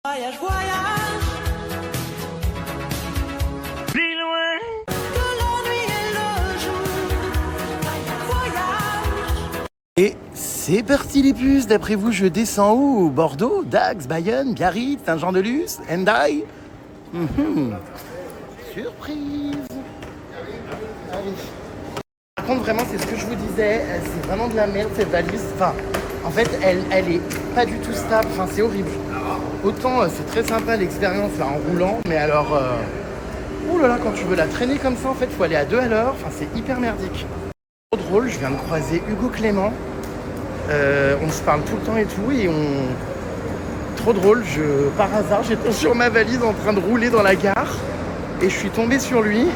Voyage, voyage, Plus loin. que la nuit et le jour. Voyage. Et c'est parti les puces, d'après vous je descends où? Bordeaux, Dax, Bayonne, Biarritz, Saint-Jean-de-Luz, Hendaye. Surprise. Allez. Par contre vraiment c'est ce que je vous disais, c'est vraiment de la merde cette valise. Enfin, en fait elle est pas du tout stable, enfin c'est horrible. Autant c'est très sympa l'expérience là en roulant, mais alors ouh là là, quand tu veux la traîner comme ça en fait faut aller à 2 à l'heure, enfin c'est hyper merdique. Trop drôle, je viens de croiser Hugo Clément. On se parle tout le temps et tout, et trop drôle, par hasard j'étais sur ma valise en train de rouler dans la gare et je suis tombé sur lui.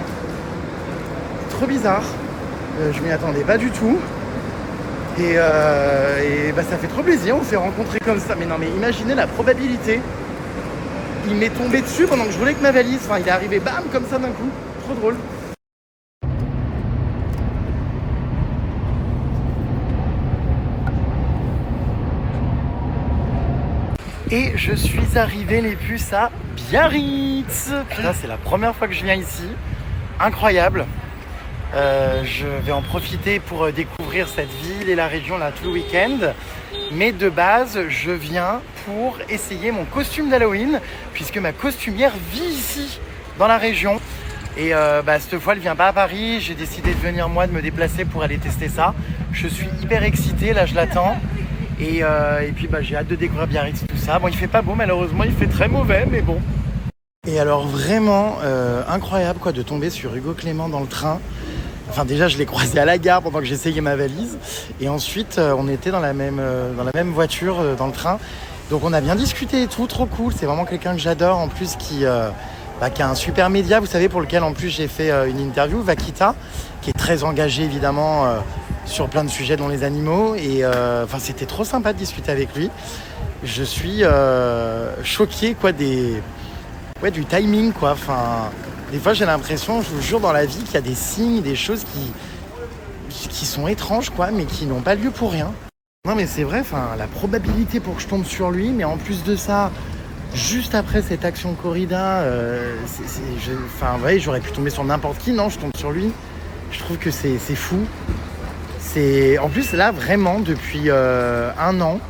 Trop bizarre, je m'y attendais pas du tout. Et bah ça fait trop plaisir, on s'est rencontrés comme ça. Mais non mais imaginez la probabilité. Il m'est tombé dessus pendant que je roulais avec ma valise. Enfin il est arrivé bam comme ça d'un coup. Trop drôle. Et je suis arrivé les puces à Biarritz. Putain c'est la première fois que je viens ici. Incroyable. Je vais en profiter pour découvrir cette ville et la région là tout le week-end. Mais de base, je viens pour essayer mon costume d'Halloween, puisque ma costumière vit ici, dans la région. Et cette fois, elle vient pas à Paris. J'ai décidé de venir moi, de me déplacer pour aller tester ça. Je suis hyper excité, là je l'attends. Et puis j'ai hâte de découvrir Biarritz, tout ça. Bon, il fait pas beau malheureusement, il fait très mauvais, mais bon. Et alors vraiment incroyable quoi de tomber sur Hugo Clément dans le train. Enfin déjà je l'ai croisé à la gare pendant que j'essayais ma valise. Et ensuite on était dans la même voiture dans le train. Donc on a bien discuté et tout, trop cool. C'est vraiment quelqu'un que j'adore en plus qui a un super média, vous savez, pour lequel en plus j'ai fait une interview, Vaquita, qui est très engagé évidemment sur plein de sujets dont les animaux. Et c'était trop sympa de discuter avec lui. Je suis choqué quoi du timing quoi. Enfin, des fois j'ai l'impression, je vous jure, dans la vie qu'il y a des signes, des choses qui sont étranges quoi, mais qui n'ont pas lieu pour rien. Non mais c'est vrai, enfin la probabilité pour que je tombe sur lui, mais en plus de ça, juste après cette action corrida, vous voyez, j'aurais pu tomber sur n'importe qui, non, je tombe sur lui. Je trouve que c'est fou. En plus là vraiment depuis 1 an.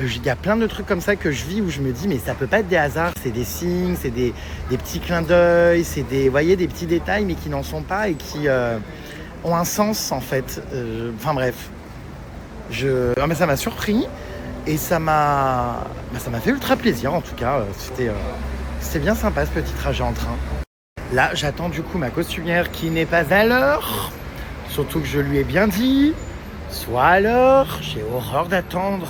Il y a plein de trucs comme ça que je vis où je me dis mais ça peut pas être des hasards, c'est des signes, c'est des petits clins d'œil, c'est des petits détails mais qui n'en sont pas et qui ont un sens en fait. Bref, mais ça m'a surpris et ça m'a fait ultra plaisir en tout cas. C'était bien sympa ce petit trajet en train. Là j'attends du coup ma costumière qui n'est pas à l'heure, surtout que je lui ai bien dit. Soit à l'heure, j'ai horreur d'attendre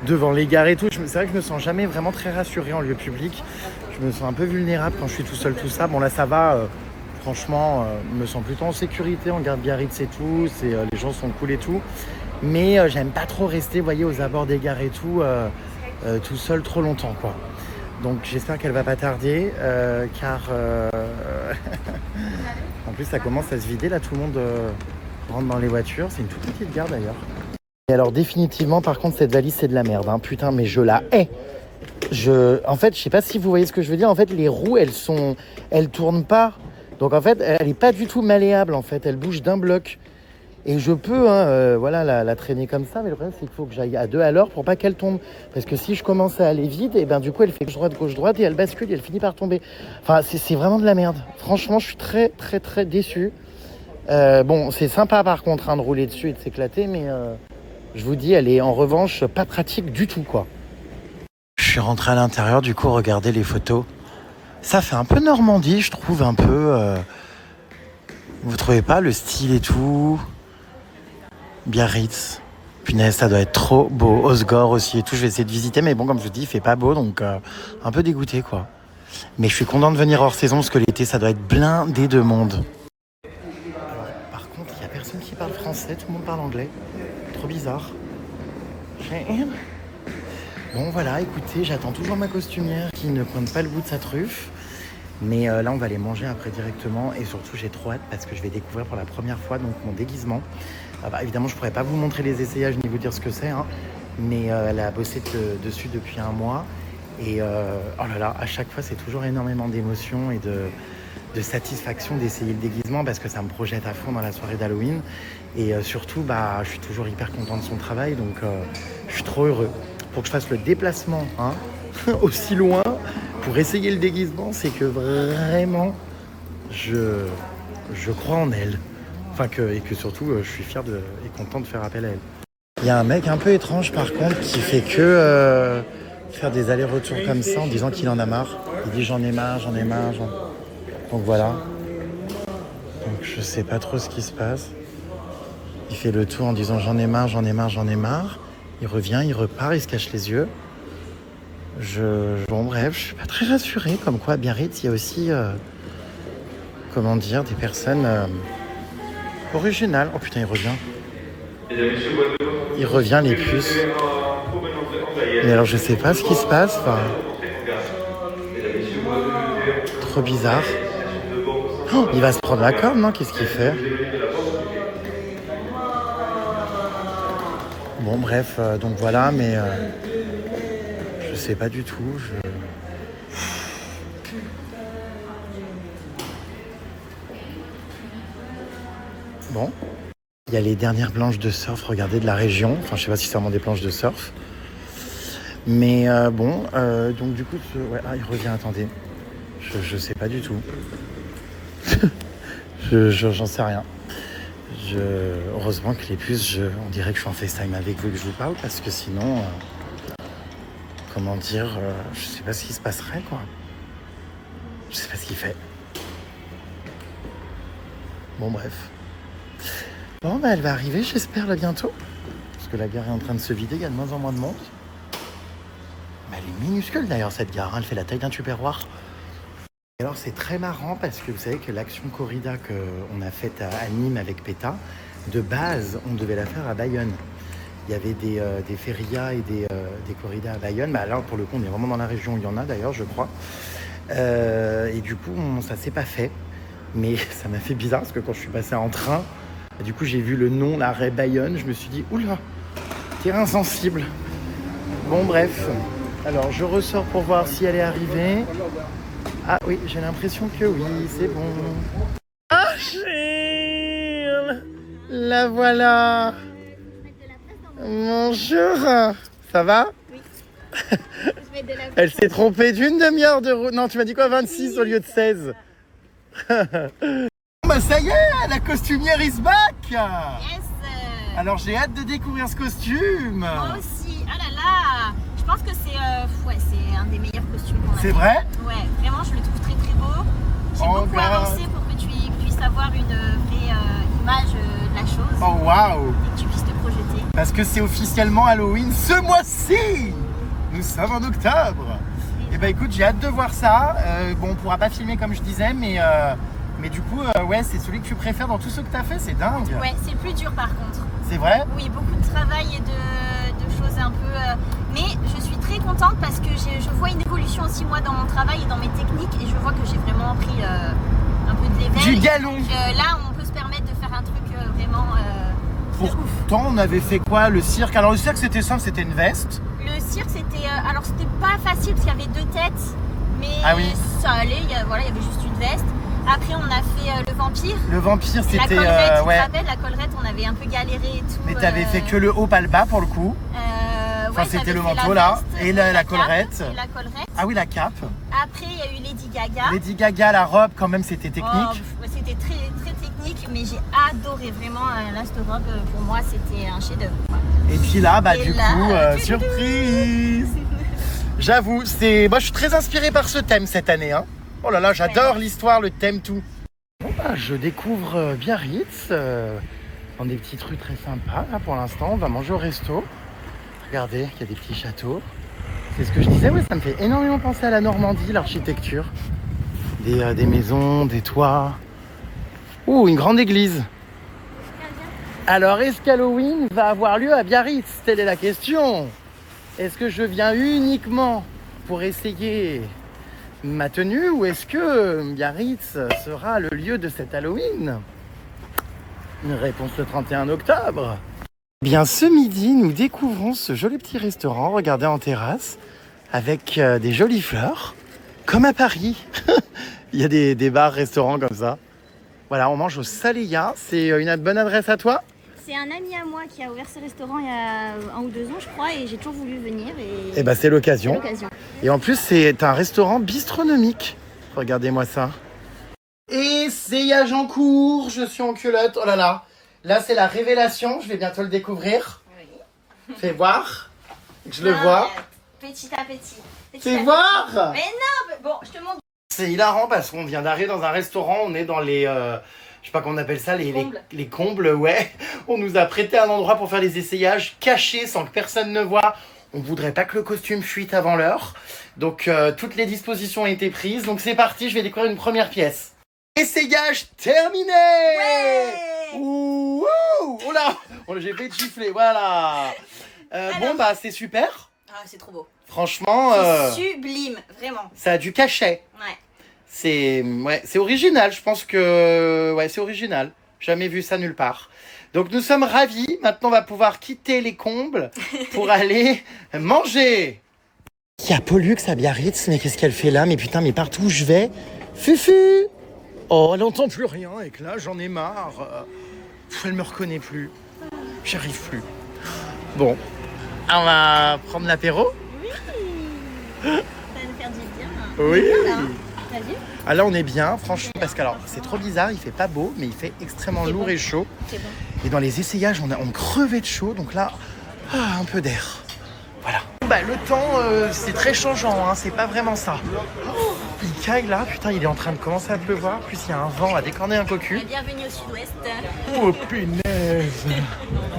devant les gares et tout. C'est vrai que je me sens jamais vraiment très rassuré en lieu public. Je me sens un peu vulnérable quand je suis tout seul, tout ça. Bon là ça va, franchement, je me sens plutôt en sécurité en gare de Biarritz et tout. Les gens sont cool et tout. Mais j'aime pas trop rester, vous voyez, aux abords des gares et tout, tout seul trop longtemps quoi. Donc j'espère qu'elle va pas tarder, car en plus ça commence à se vider là, tout le monde rentre dans les voitures. C'est une toute petite gare d'ailleurs. Et alors définitivement par contre cette valise c'est de la merde hein. Putain mais je la hais. En fait je sais pas si vous voyez ce que je veux dire. En fait les roues elles tournent pas. Donc en fait elle est pas du tout malléable en fait. Elle bouge d'un bloc. Et je peux la traîner comme ça. Mais le problème c'est qu'il faut que j'aille à 2 à l'heure pour pas qu'elle tombe. Parce que si je commence à aller vite, et du coup elle fait gauche droite et elle bascule et elle finit par tomber. Enfin c'est vraiment de la merde. Franchement je suis très très très déçu. C'est sympa par contre de rouler dessus et de s'éclater, mais je vous dis, elle est en revanche pas pratique du tout quoi. Je suis rentré à l'intérieur, du coup, regardez les photos. Ça fait un peu Normandie, je trouve, un peu. Vous trouvez pas le style et tout? Biarritz. Punaise, ça doit être trop beau. Osgore aussi et tout, je vais essayer de visiter, mais bon, comme je vous dis, il fait pas beau, donc un peu dégoûté quoi. Mais je suis content de venir hors saison parce que l'été, ça doit être blindé de monde. Qui parle français, tout le monde parle anglais. Trop bizarre. Bon voilà, écoutez, j'attends toujours ma costumière qui ne pointe pas le bout de sa truffe. Mais là on va aller manger après directement. Et surtout j'ai trop hâte parce que je vais découvrir pour la première fois donc mon déguisement. Évidemment je pourrais pas vous montrer les essayages ni vous dire ce que c'est hein. Mais elle a bossé dessus depuis 1 mois. Et oh là là, à chaque fois, c'est toujours énormément d'émotions et de satisfaction d'essayer le déguisement parce que ça me projette à fond dans la soirée d'Halloween. Et surtout, bah, je suis toujours hyper content de son travail, donc je suis trop heureux. Pour que je fasse le déplacement aussi loin pour essayer le déguisement, c'est que vraiment, je crois en elle. Enfin, et que surtout, je suis fier et content de faire appel à elle. Il y a un mec un peu étrange, par contre, qui fait que faire des allers-retours comme ça en disant qu'il en a marre. Il dit j'en ai marre. Donc voilà. Donc je sais pas trop ce qui se passe. Il fait le tour en disant j'en ai marre. Il revient, il repart, il se cache les yeux. Bon bref, je suis pas très rassurée. Comme quoi à Biarritz, il y a aussi des personnes originales. Oh putain, il revient. Il revient, les puces. Mais alors je sais pas ce qui se passe. Enfin, trop bizarre. Oh, il va se prendre la corde, non? Qu'est-ce qu'il fait? Bon bref, donc voilà, mais je sais pas du tout. Bon. Il y a les dernières planches de surf, regardez, de la région. Enfin, je sais pas si c'est vraiment des planches de surf. Mais donc du coup, il revient, attendez. Je sais pas du tout. J'en sais rien. Heureusement que les puces, on dirait que je suis en FaceTime avec vous et que je vous parle, parce que sinon, je sais pas ce qui se passerait, quoi. Je sais pas ce qu'il fait. Bon, bref. Bon, bah, elle va arriver, j'espère, là, bientôt. Parce que la gare est en train de se vider, il y a de moins en moins de monde. Mais elle est minuscule, d'ailleurs, cette gare. Elle fait la taille d'un tupperware. Et alors, c'est très marrant parce que vous savez que l'action corrida qu'on a faite à Nîmes avec PETA, de base, on devait la faire à Bayonne. Il y avait des férias et des corridas à Bayonne. Bah, là, pour le coup, on est vraiment dans la région où il y en a, d'ailleurs, je crois. Et du coup, ça s'est pas fait. Mais ça m'a fait bizarre parce que quand je suis passé en train, du coup, j'ai vu le nom, l'arrêt Bayonne. Je me suis dit, oula, terrain sensible. Bon, bref. Alors, je ressors pour voir si elle est arrivée. Ah oui, j'ai l'impression que oui, c'est bon. Achille, la voilà. Bonjour. Ça va? Oui. Elle s'est trompée d'une demi-heure de route. Non, tu m'as dit quoi, 26 au lieu de 16? Bah ça y est, la costumière is back. Yes. Alors j'ai hâte de découvrir ce costume. Moi aussi. Ah là là. Je pense que c'est un des meilleurs costumes qu'on a. C'est vrai? Ouais, vraiment, je le trouve très très beau. J'ai beaucoup avancé pour que tu puisses avoir une vraie image de la chose. Oh waouh. Et que tu puisses te projeter. Parce que c'est officiellement Halloween ce mois-ci. Nous sommes en octobre. Et bah écoute, j'ai hâte de voir ça. Bon, on pourra pas filmer comme je disais, mais du coup, ouais, c'est celui que tu préfères dans tout ce que tu as fait, c'est dingue. Ouais, c'est plus dur par contre. C'est vrai? Oui, beaucoup de travail et de choses un peu... Mais je suis très contente parce que je vois une évolution aussi moi dans mon travail et dans mes techniques et je vois que j'ai vraiment pris un peu de level. Du galon. Là, on peut se permettre de faire un truc vraiment de ouf. Pourtant, on avait fait quoi? Le cirque? Alors le cirque, c'était simple, c'était une veste. Le cirque, c'était... alors, c'était pas facile parce qu'il y avait 2 têtes, mais ça allait, il y avait juste une veste. Après, on a fait le vampire. Le vampire, c'était... La collerette, tu te rappelles, la collerette, on avait un peu galéré et tout. Mais t'avais fait que le haut, pas le bas, pour le coup. Enfin, c'était le manteau, là, et la collerette. Et la collerette. Ah oui, la cape. Après, il y a eu Lady Gaga. Lady Gaga, la robe, quand même, c'était technique. Oh, c'était très, très technique, mais j'ai adoré vraiment. Là, cette robe, pour moi, c'était un chef-d'œuvre. Et puis là, bah, Et du là, coup, surprise. J'avoue, moi, je suis très inspirée par ce thème cette année, hein. Oh là là, j'adore l'histoire, le thème, tout. Bon, bah, je découvre Biarritz, dans des petites rues très sympas. Là, pour l'instant, on va manger au resto. Regardez, il y a des petits châteaux. C'est ce que je disais, ouais, ça me fait énormément penser à la Normandie, l'architecture. Des maisons, des toits. Ouh, une grande église. Alors, est-ce qu'Halloween va avoir lieu à Biarritz? Telle est la question. Est-ce que je viens uniquement pour essayer ma tenue ou est-ce que Biarritz sera le lieu de cet Halloween? Une réponse le 31 octobre. Bien, ce midi, nous découvrons ce joli petit restaurant, regardez en terrasse, avec des jolies fleurs, comme à Paris. Il y a des bars, restaurants comme ça. Voilà, on mange au Saléya. C'est une bonne adresse à toi? C'est un ami à moi qui a ouvert ce restaurant il y a 1 ou 2 ans, je crois, et j'ai toujours voulu venir. Et bah c'est l'occasion. C'est l'occasion. Et en plus, c'est un restaurant bistronomique. Regardez-moi ça. Essayage en cours, je suis en culotte. Oh là là. Là, c'est la révélation. Je vais bientôt le découvrir. Oui. Fais voir. Que je le Non, vois. Petit à petit. Fais voir. Mais non, mais bon, je te montre. C'est hilarant parce qu'on vient d'arriver dans un restaurant. On est dans les... je sais pas comment on appelle ça, les combles, ouais. On nous a prêté un endroit pour faire les essayages cachés sans que personne ne voit. On voudrait pas que le costume fuite avant l'heure. Donc, toutes les dispositions ont été prises. Donc, c'est parti, je vais découvrir une première pièce. Essayage terminé. Ouais. Ouh, oh là, j'ai fait gifler, voilà. Bon, bah, c'est super. Ah, c'est trop beau. Franchement, C'est sublime, vraiment. ça a du cachet. Ouais. C'est original, je pense que... Ouais, c'est original. Jamais vu ça nulle part. Donc nous sommes ravis. Maintenant, on va pouvoir quitter les combles pour aller manger. Il y a Pollux à Biarritz, mais qu'est-ce qu'elle fait là? Mais putain, mais partout où je vais... Fufu! Oh, elle n'entend plus rien et que là, j'en ai marre. Elle me reconnaît plus. J'y arrive plus. Bon, on va prendre l'apéro. Ça va nous faire du bien. Oui. Voilà. T'as vu? Ah là on est bien, franchement, parce que alors c'est trop bizarre, il fait pas beau, mais il fait extrêmement C'est lourd bon. et chaud. C'est bon. Et dans les essayages, on crevait de chaud, donc là, un peu d'air. Voilà. Bah, le temps, c'est très changeant, hein, c'est pas vraiment ça. Oh, il caille là, putain, il est en train de commencer à pleuvoir, plus il y a un vent à décorner un cocu. Bienvenue au sud-ouest. Oh punaise.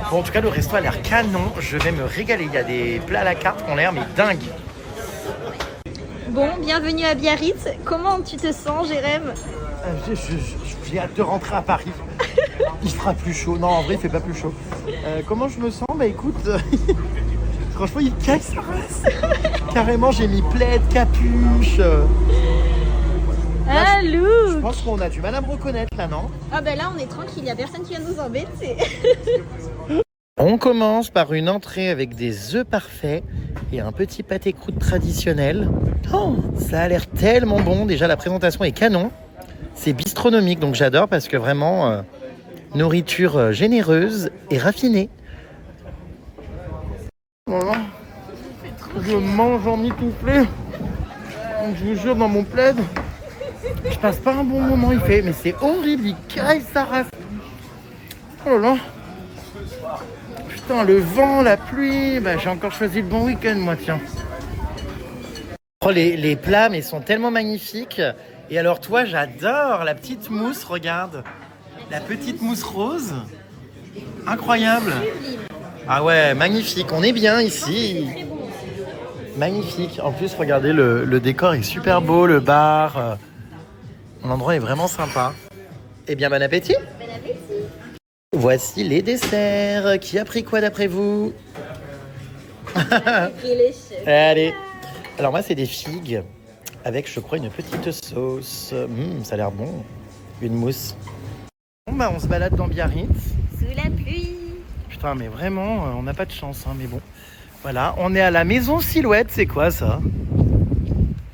Bon, en tout cas, le resto a l'air canon, je vais me régaler. Il y a des plats à la carte qui ont l'air mais dingues. Bon, bienvenue à Biarritz. Comment tu te sens, Jérém? J'ai hâte de rentrer à Paris. Il fera plus chaud. Non, en vrai, il fait pas plus chaud. Comment je me sens? Bah écoute, franchement, il caille sa race. Carrément, j'ai mis plaid, capuche. Ah, Je Lou! pense qu'on a du mal à me reconnaître là, non? Ah ben là, on est tranquille, il n'y a personne qui vient nous embêter. On commence par une entrée avec des œufs parfaits et un petit pâté croûte traditionnel. Oh, ça a l'air tellement bon. Déjà, la présentation est canon. C'est bistronomique, donc j'adore parce que vraiment, nourriture généreuse et raffinée. Voilà. Je mange en mitouflé. Je vous jure, dans mon plaid, je passe pas un bon moment. Il fait, mais c'est horrible, il caille sa race. Oh là là. Putain, le vent, la pluie, bah, j'ai encore choisi le bon week-end, moi, tiens. Oh, les plats, mais sont tellement magnifiques. Et alors, toi, j'adore la petite mousse, regarde. La petite mousse rose. Incroyable. Ah ouais, magnifique. On est bien ici. Magnifique. En plus, regardez, le décor est super beau, le bar. L'endroit est vraiment sympa. Eh bien, bon appétit. Bon appétit. Voici les desserts. Qui a pris quoi d'après vous? Allez. Alors moi, c'est des figues avec, je crois, une petite sauce. Ça a l'air bon. Une mousse. Bon, bah, on se balade dans Biarritz. Sous la pluie. Putain, mais vraiment, on n'a pas de chance, hein, mais bon. Voilà, on est à la maison Silhouette. C'est quoi, ça?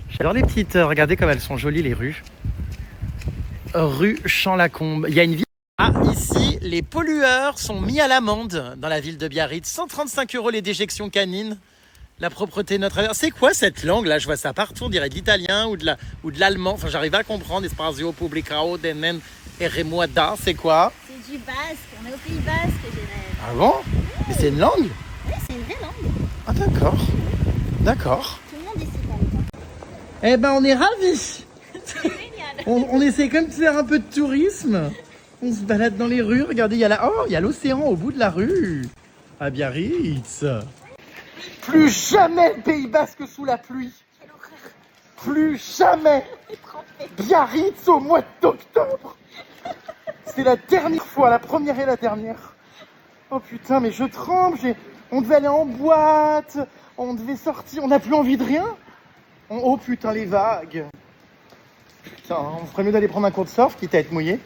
J'adore les petites... regardez comme elles sont jolies, les rues. Rue Champ-Lacombe. Il y a une ville... Ah, ici, les pollueurs sont mis à l'amende dans la ville de Biarritz. 135 € les déjections canines. La propreté de notre air. C'est quoi cette langue là? Je vois ça partout, on dirait de l'italien ou de l'allemand. Enfin, j'arrive à comprendre. Espazio publicao denen eremuada. C'est quoi? C'est du basque, on est au Pays Basque, Jérém. Ah bon? Mais c'est une langue? Oui, c'est une vraie langue. Ah d'accord. D'accord. Tout le monde ici parle. Eh ben on est ravis. C'est génial. On essaie comme de faire un peu de tourisme. On se balade dans les rues. Regardez, il y a l'océan au bout de la rue. À Biarritz. Plus jamais le Pays Basque sous la pluie. Plus jamais. Biarritz au mois d'octobre. C'est la dernière fois, la première et la dernière. Oh putain, mais je tremble. On devait aller en boîte. On devait sortir. On n'a plus envie de rien. Oh putain, les vagues. Putain, on ferait mieux d'aller prendre un cours de surf, quitte à être mouillé.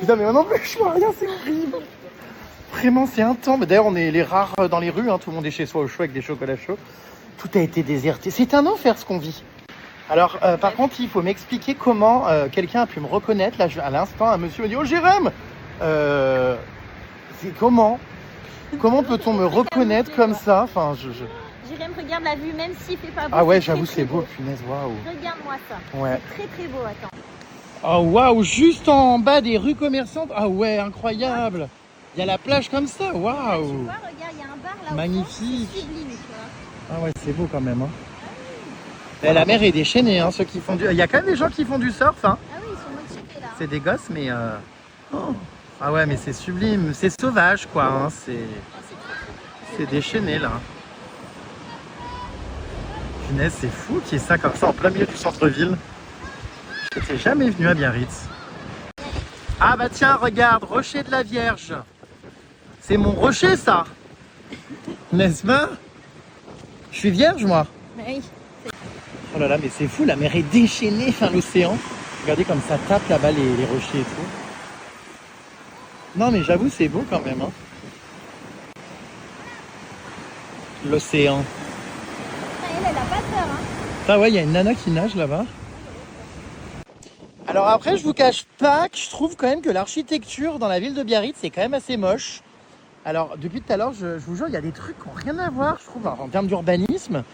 Putain, mais moi non plus, je vois rien, c'est horrible. Vraiment, c'est intense. D'ailleurs, on est les rares dans les rues, hein. Tout le monde est chez soi au chaud avec des chocolats chauds. Tout a été déserté. C'est un enfer ce qu'on vit. Alors, par contre, il faut m'expliquer comment quelqu'un a pu me reconnaître. Là, à l'instant, un monsieur me dit « Oh, Jérôme !» C'est comment peut-on me reconnaître comme ça? Enfin, Jérém, regarde la vue, même s'il fait pas beau. Ah ouais, c'est j'avoue, très, c'est très beau, punaise, waouh. Regarde-moi ça. Ouais. C'est très beau, attends. Oh waouh, juste en bas des rues commerçantes. Ah ouais, incroyable. Il y a la plage comme ça, Tu waouh. vois, regarde, il y a un bar là. Magnifique. C'est sublime, tu vois. Ah ouais, c'est beau quand même. Hein. Et la mer est déchaînée, hein, ceux qui font du... Il y a quand même des gens qui font du surf, hein. Ah oui, ils sont motivés là. C'est des gosses, mais... Oh. Ah ouais, mais c'est sublime, c'est sauvage, quoi. Hein. C'est déchaîné, là. Punaise, c'est fou qu'il y ait ça comme ça en plein milieu du centre-ville. Je n'étais jamais venu à Biarritz. Ah bah tiens, regarde, rocher de la Vierge. C'est mon rocher, ça. N'est-ce pas? Je suis vierge, moi. Oui. Oh là là, mais c'est fou, la mer est déchaînée, enfin l'océan. Regardez comme ça tape là-bas les rochers et tout. Non mais j'avoue, c'est beau quand même. Hein. L'océan. Elle a pas peur, hein. Ah ouais, il y a une nana qui nage là-bas. Alors après, je vous cache pas que je trouve quand même que l'architecture dans la ville de Biarritz, c'est quand même assez moche. Alors depuis tout à l'heure, je vous jure, il y a des trucs qui n'ont rien à voir, je trouve, en termes d'urbanisme.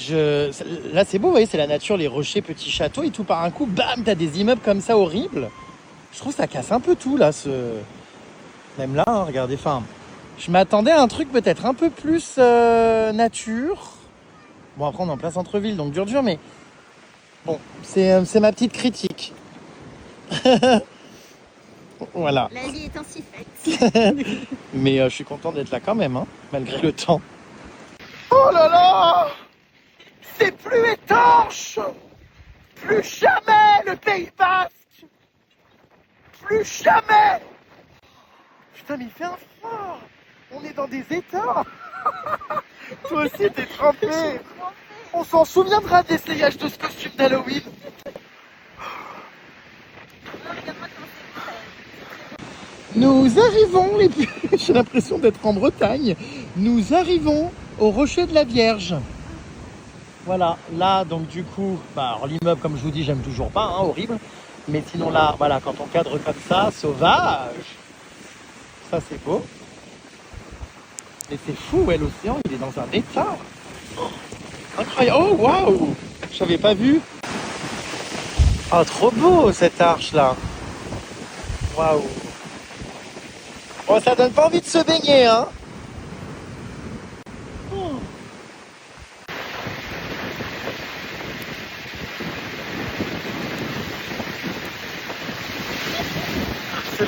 Là, c'est beau, vous voyez, c'est la nature, les rochers, petits châteaux, et tout par un coup, bam, t'as des immeubles comme ça horribles. Je trouve que ça casse un peu tout, là, Même là, hein, regardez, enfin, je m'attendais à un truc peut-être un peu plus nature. Bon, après, on est en plein centre-ville, donc dur, mais bon, c'est ma petite critique. Voilà. La vie est ainsi faite. Mais je suis content d'être là quand même, hein, malgré le temps. Oh là là! C'est plus étanche! Plus jamais le Pays Basque! Plus jamais! Putain, mais il fait un froid! On est dans des étangs! Toi aussi, t'es trempé! On s'en souviendra de l'essayage de ce costume d'Halloween! Nous arrivons, j'ai l'impression d'être en Bretagne. Nous arrivons au rocher de la Vierge. Voilà, là, donc du coup, alors l'immeuble, comme je vous dis, j'aime toujours pas, hein, horrible. Mais sinon là, voilà, quand on cadre comme ça, sauvage. Ça, c'est beau. Et c'est fou, ouais, l'océan, il est dans un état. Oh, incroyable. Oh, waouh! Je n'avais pas vu. Oh, trop beau, cette arche-là. Waouh! Bon, ça donne pas envie de se baigner, hein. Oh. C'est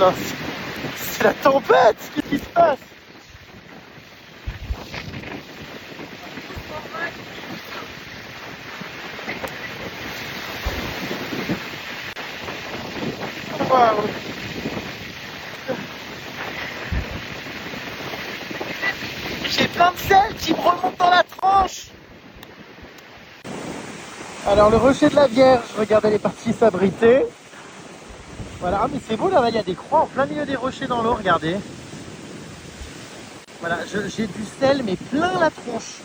la tempête. Qu'est-ce qui se passe? Waouh. J'ai plein de sel qui me remonte dans la tranche. Alors le rocher de la Vierge, regardez, elle est partie s'abriter. Voilà, ah, mais c'est beau là, il y a des croix en plein milieu des rochers dans l'eau, regardez. Voilà, j'ai du sel mais plein la tronche.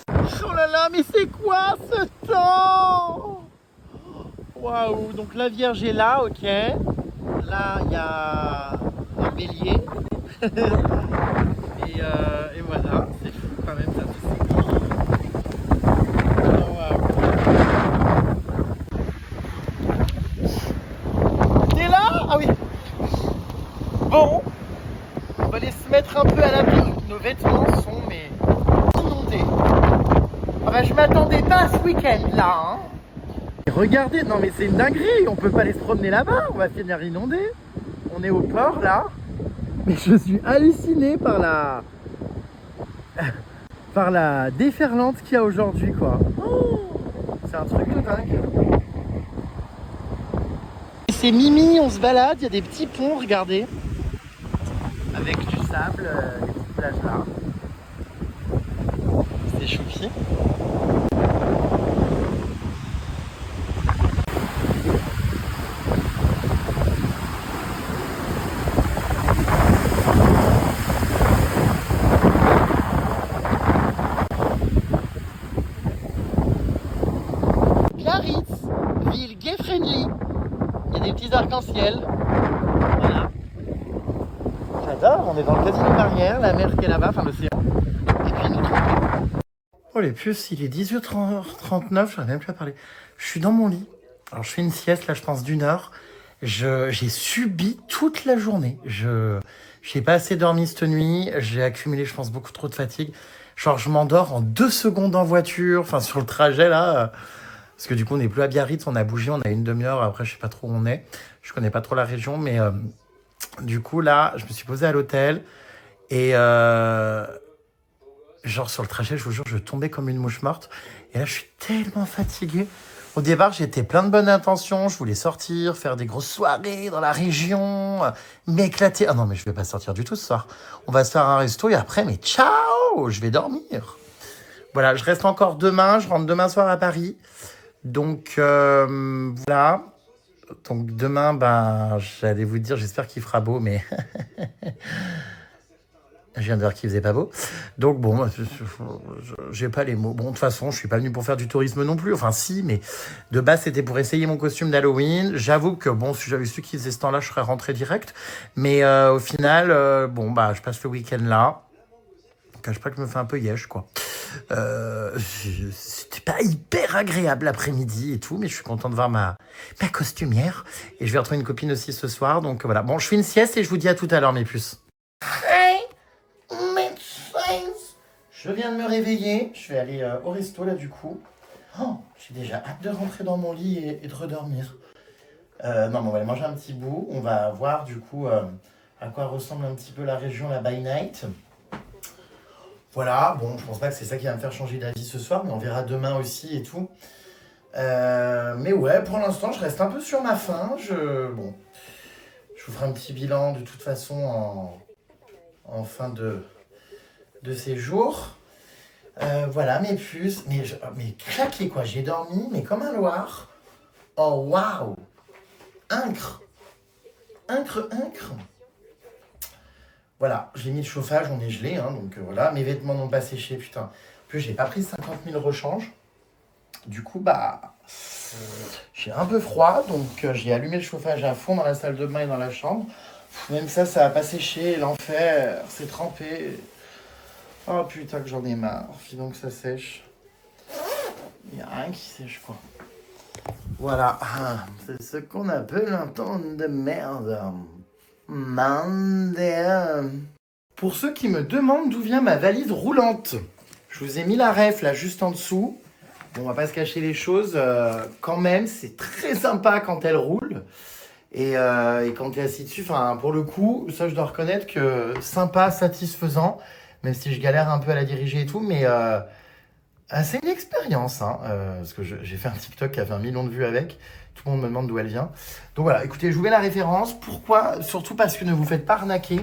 Oh là là, mais c'est quoi ce temps? Waouh, donc la Vierge est là, ok. Là, il y a un bélier. Et voilà, c'est fou quand même ça. Oh, wow. T'es là? Ah oui. Bon, on va aller se mettre un peu à l'abri. Nos vêtements sont mais inondés. Ah bah, je m'attendais pas à ce week-end là. Hein. Et regardez, non mais c'est une dinguerie. On peut pas aller se promener là-bas. On va finir inondé. On est au port là. Mais je suis halluciné par la déferlante qu'il y a aujourd'hui, quoi. Oh, c'est un truc de dingue. C'est Mimi, on se balade, il y a des petits ponts, regardez. Avec du sable, des petites plages là. C'est choupi. friendly. Il y a des petits arcs-en-ciel. Voilà. J'adore, on est dans le casino Barrière, la mer qui est là-bas, enfin l'océan. Et puis nous tromper. Oh les puces, il est 18h39, j'aurais même plus à parler. Je suis dans mon lit. Alors je fais une sieste, là je pense d'1 heure. J'ai subi toute la journée. J'ai pas assez dormi cette nuit. J'ai accumulé, je pense, beaucoup trop de fatigue. Genre, je m'endors en 2 secondes en voiture, enfin sur le trajet là. Parce que du coup, on n'est plus à Biarritz, on a bougé, on a une demi-heure. Après, je sais pas trop où on est. Je connais pas trop la région, mais du coup, là, je me suis posé à l'hôtel. Et genre, sur le trajet, je vous jure, je tombais comme une mouche morte. Et là, je suis tellement fatigué. Au départ, j'étais plein de bonnes intentions. Je voulais sortir, faire des grosses soirées dans la région, m'éclater. Ah non, mais je vais pas sortir du tout ce soir. On va se faire un resto et après, mais ciao, je vais dormir. Voilà, je reste encore demain. Je rentre demain soir à Paris. Donc, voilà. Donc, demain, ben, j'allais vous dire, j'espère qu'il fera beau, mais je viens de dire qu'il faisait pas beau. Donc, bon, j'ai pas les mots. Bon, de toute façon, je suis pas venu pour faire du tourisme non plus. Enfin, si, mais de base, c'était pour essayer mon costume d'Halloween. J'avoue que, bon, si j'avais su qu'il faisait ce temps-là, je serais rentré direct. Mais au final, bon, bah, je passe le week-end là. Je cache pas que je me fais un peu yesh, quoi. C'était pas hyper agréable l'après-midi et tout, mais je suis content de voir ma costumière. Et je vais retrouver une copine aussi ce soir. Donc, voilà. Bon, je fais une sieste et je vous dis à tout à l'heure, mes puces. Je viens de me réveiller, je vais aller au resto là du coup. Oh, j'ai déjà hâte de rentrer dans mon lit et de redormir. Non, mais on va aller manger un petit bout. On va voir du coup à quoi ressemble un petit peu la région, la by night. Voilà, bon, je pense pas que c'est ça qui va me faire changer d'avis ce soir, mais on verra demain aussi et tout. Mais ouais, pour l'instant, je reste un peu sur ma faim. Bon, je vous ferai un petit bilan de toute façon en fin de séjour. Voilà mes puces. Mais claqué quoi, j'ai dormi, mais comme un loir. Oh waouh! Incre! Voilà, j'ai mis le chauffage, on est gelé, hein, donc voilà. Mes vêtements n'ont pas séché, putain. En plus, j'ai pas pris 50 000 rechanges. Du coup, bah, j'ai un peu froid, donc j'ai allumé le chauffage à fond dans la salle de bain et dans la chambre. Même ça va pas sécher, l'enfer, c'est trempé. Oh putain que j'en ai marre, donc ça sèche. Il n'y a rien qui sèche quoi. Voilà, c'est ce qu'on appelle un temps de merde. Pour ceux qui me demandent d'où vient ma valise roulante, je vous ai mis la ref là juste en dessous. Bon, on va pas se cacher les choses, quand même, c'est très sympa quand elle roule. Et quand tu es assis dessus, pour le coup, ça je dois reconnaître que sympa, satisfaisant. Même si je galère un peu à la diriger et tout, mais c'est une expérience, hein, parce que j'ai fait un TikTok qui a fait 1 million de vues avec, tout le monde me demande d'où elle vient. Donc voilà, écoutez, je vous mets la référence, pourquoi? Surtout parce que ne vous faites pas arnaquer,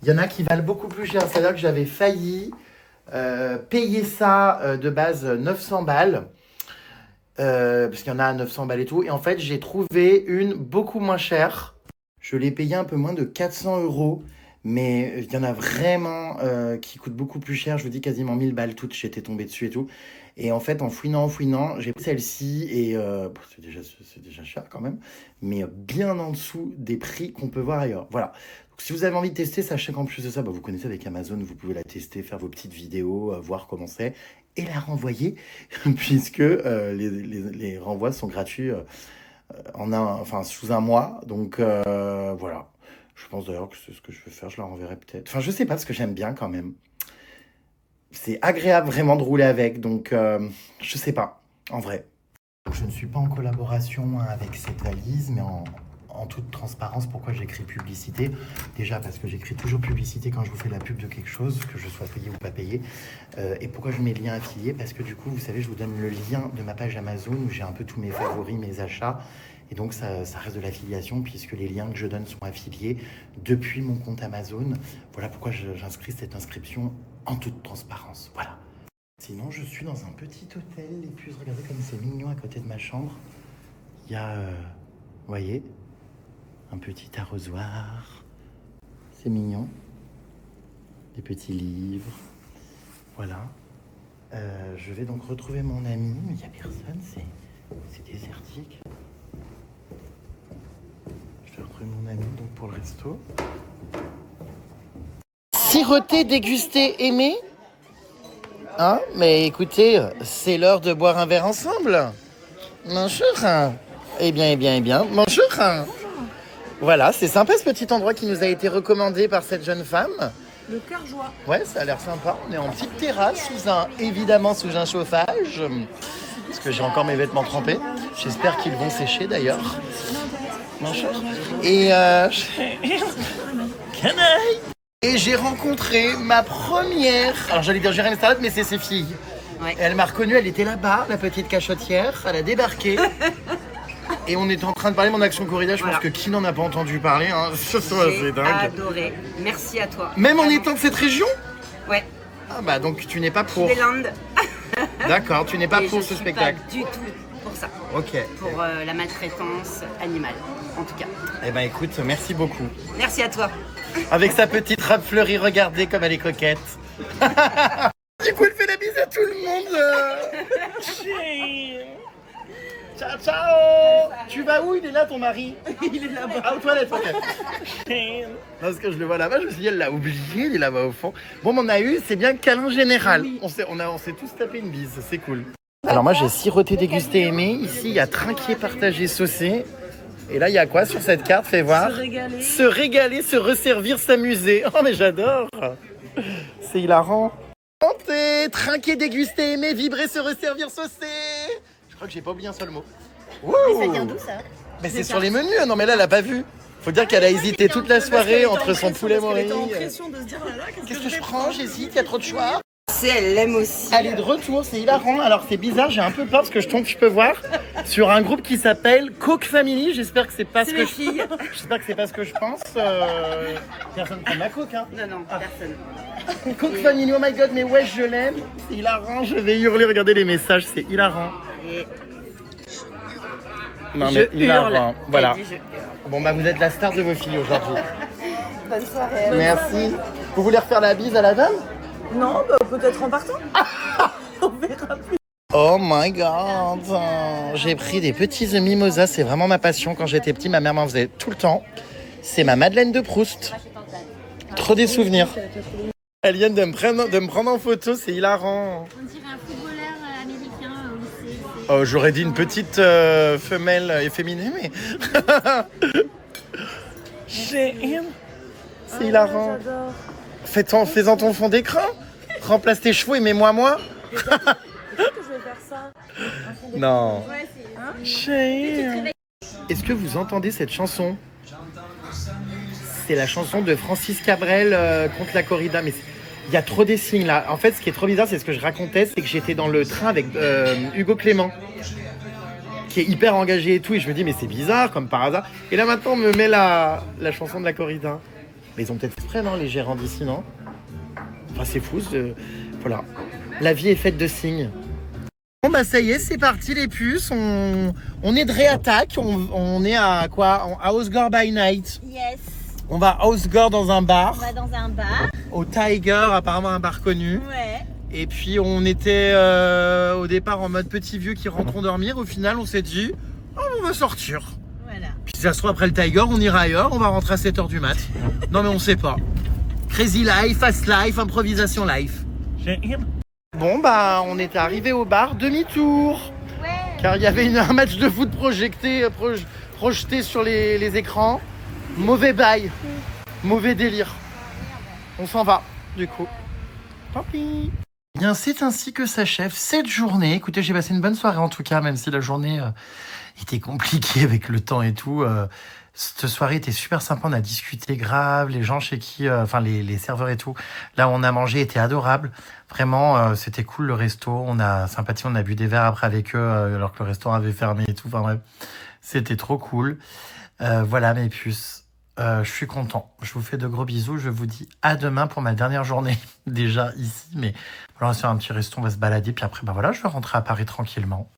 il y en a qui valent beaucoup plus cher, c'est-à-dire que j'avais failli payer ça de base 900 balles, parce qu'il y en a à 900 balles et tout, et en fait j'ai trouvé une beaucoup moins chère, je l'ai payé un peu moins de 400 €. Mais il y en a vraiment qui coûtent beaucoup plus cher. Je vous dis quasiment 1000 balles toutes. J'étais tombé dessus et tout. Et en fait, en fouinant, j'ai pris celle-ci. Et c'est déjà cher quand même. Mais bien en dessous des prix qu'on peut voir ailleurs. Voilà. Donc, si vous avez envie de tester, sachez qu'en plus de ça, vous connaissez avec Amazon, vous pouvez la tester, faire vos petites vidéos, voir comment c'est. Et la renvoyer. Puisque les renvois sont gratuits sous 1 mois. Donc voilà. Je pense d'ailleurs que c'est ce que je vais faire, je la renverrai peut-être. Enfin, je sais pas, parce que j'aime bien quand même. C'est agréable vraiment de rouler avec, donc je sais pas, en vrai. Je ne suis pas en collaboration avec cette valise, mais en toute transparence, pourquoi j'écris publicité? Déjà parce que j'écris toujours publicité quand je vous fais la pub de quelque chose, que je sois payé ou pas payé. Et pourquoi je mets lien affilié? Parce que du coup, vous savez, je vous donne le lien de ma page Amazon où j'ai un peu tous mes favoris, mes achats. Et donc, ça reste de l'affiliation puisque les liens que je donne sont affiliés depuis mon compte Amazon. Voilà pourquoi j'inscris cette inscription en toute transparence. Voilà. Sinon, je suis dans un petit hôtel. Les puces, regardez comme c'est mignon à côté de ma chambre. Il y a, vous voyez, un petit arrosoir. C'est mignon. Des petits livres. Voilà. Je vais donc retrouver mon ami. Mais il n'y a personne, c'est désertique. resto. Siroter, déguster, aimer. Hein? Mais écoutez, c'est l'heure de boire un verre ensemble. Bonjour. Eh bien. Bonjour. Voilà, c'est sympa ce petit endroit qui nous a été recommandé par cette jeune femme. Le cœur joie. Ouais, ça a l'air sympa. On est en petite terrasse, évidemment sous un chauffage. Parce que j'ai encore mes vêtements trempés. J'espère qu'ils vont sécher d'ailleurs. Bonjour. Et Et j'ai rencontré ma première... Alors j'allais dire Jérémy Starlet, mais c'est ses filles. Ouais. Elle m'a reconnue, elle était là-bas, la petite cachotière. Elle a débarqué. Et on était en train de parler de mon action corrida. Je pense que qui n'en a pas entendu parler, hein. C'est dingue. Adoré. Merci à toi. Même en étant de cette région? Ouais. Ah bah donc tu n'es pas pour. Des Landes. D'accord, tu n'es pas Et pour je ce suis spectacle. Pas du tout pour ça. Ok. Pour la maltraitance animale, en tout cas. Eh ben écoute, merci beaucoup. Merci à toi. Avec sa petite robe fleurie, regardez comme elle est coquette. Du coup, elle fait la bise à tout le monde. Ciao, ciao. Tu vas où? Il est là, ton mari? Il est là-bas. Ah, aux toilettes, ok. Parce que je le vois là-bas, je me suis dit, elle l'a oublié, il est là-bas au fond. Bon, mais on a eu, c'est bien câlin général. Oui. On s'est tous tapé une bise, c'est cool. Alors moi, j'ai siroté, dégusté, aimé. Ici, il y a trinqué, partagé, saucé. Et là, il y a quoi sur cette carte? Fais voir. Se régaler, se resservir, s'amuser. Oh, mais j'adore. C'est hilarant. Santé, trinquer, déguster, aimer, vibrer, se resservir, saucer. Je crois que j'ai pas oublié un seul mot. Mais ça vient d'où ça? Mais c'est sur les menus. Non, mais là, elle a pas vu. Faut dire qu'elle a hésité toute la soirée entre son poulet morille. Qu'est-ce que je prends? J'hésite, il y a trop de choix. C'est, elle l'aime aussi. Elle est de retour, c'est hilarant. Alors c'est bizarre, j'ai un peu peur parce que je peux voir sur un groupe qui s'appelle Coke Family. J'espère que c'est pas ce que j'espère que c'est pas ce que je pense. Personne prend ma Coke, hein. Non, personne. Coke Family, oh my god, mais ouais, je l'aime. C'est hilarant, je vais hurler, regardez les messages, c'est hilarant. Et Non mais hilarant, voilà. Elle dit, je hurle. Bon bah vous êtes la star de vos filles aujourd'hui. Bonne soirée. Merci. Vous voulez refaire la bise à la dame? Non, bah, peut-être en partant. On verra plus. Oh my god. J'ai pris des petits mimosas, c'est vraiment ma passion. Quand j'étais petit, ma mère m'en faisait tout le temps. C'est ma Madeleine de Proust. Trop des souvenirs. Elle vient de me prendre en photo, c'est hilarant. On dirait un footballeur américain au lycée. Oh, j'aurais dit une petite femelle efféminée, mais... C'est hilarant. J'adore. Fais-en ton fond d'écran. Remplace tes chevaux et mets-moi moi. Peut-être que je vais faire ça. Non. Ouais, c'est... Chérie. Est-ce que vous entendez cette chanson? C'est la chanson de Francis Cabrel contre la corrida. Mais il y a trop des signes là. En fait, ce qui est trop bizarre, c'est ce que je racontais, c'est que j'étais dans le train avec Hugo Clément, qui est hyper engagé et tout. Et je me dis, mais c'est bizarre, comme par hasard. Et là, maintenant, on me met la chanson de la corrida. Mais ils ont peut-être fait près, non, les gérants d'ici, non? Enfin, c'est fou. Voilà. La vie est faite de signes. Bon, bah, ça y est, c'est parti, les puces. On est de réattaque. On est à quoi? À Osgore by Night. Yes. On va à Osgore dans un bar. On va dans un bar. Au Tiger, apparemment un bar connu. Ouais. Et puis, on était au départ en mode petit vieux qui rentrent dormir. Au final, on s'est dit, oh, on va sortir. Voilà. Puis si ça se trouve après le Tiger, on ira ailleurs, on va rentrer à 7h du mat. Non mais on sait pas. Crazy life, fast life, improvisation life. Bon bah on est arrivé au bar, demi-tour. Ouais. Car il y avait un match de foot projeté sur les écrans. Mauvais bail, mauvais délire. On s'en va du coup. Tant pis. Bien, c'est ainsi que s'achève cette journée. Écoutez, j'ai passé une bonne soirée en tout cas, même si la journée était compliquée avec le temps et tout. Cette soirée était super sympa, on a discuté grave, les gens chez qui, enfin les serveurs et tout, là où on a mangé étaient adorables. Vraiment, c'était cool le resto, on a sympathié, on a bu des verres après avec eux, alors que le restaurant avait fermé et tout. Enfin bref, c'était trop cool. Voilà mes puces. Je suis content. Je vous fais de gros bisous. Je vous dis à demain pour ma dernière journée déjà ici. Mais voilà, c'est un petit resto, on va se balader. Puis après, bah voilà, je vais rentrer à Paris tranquillement.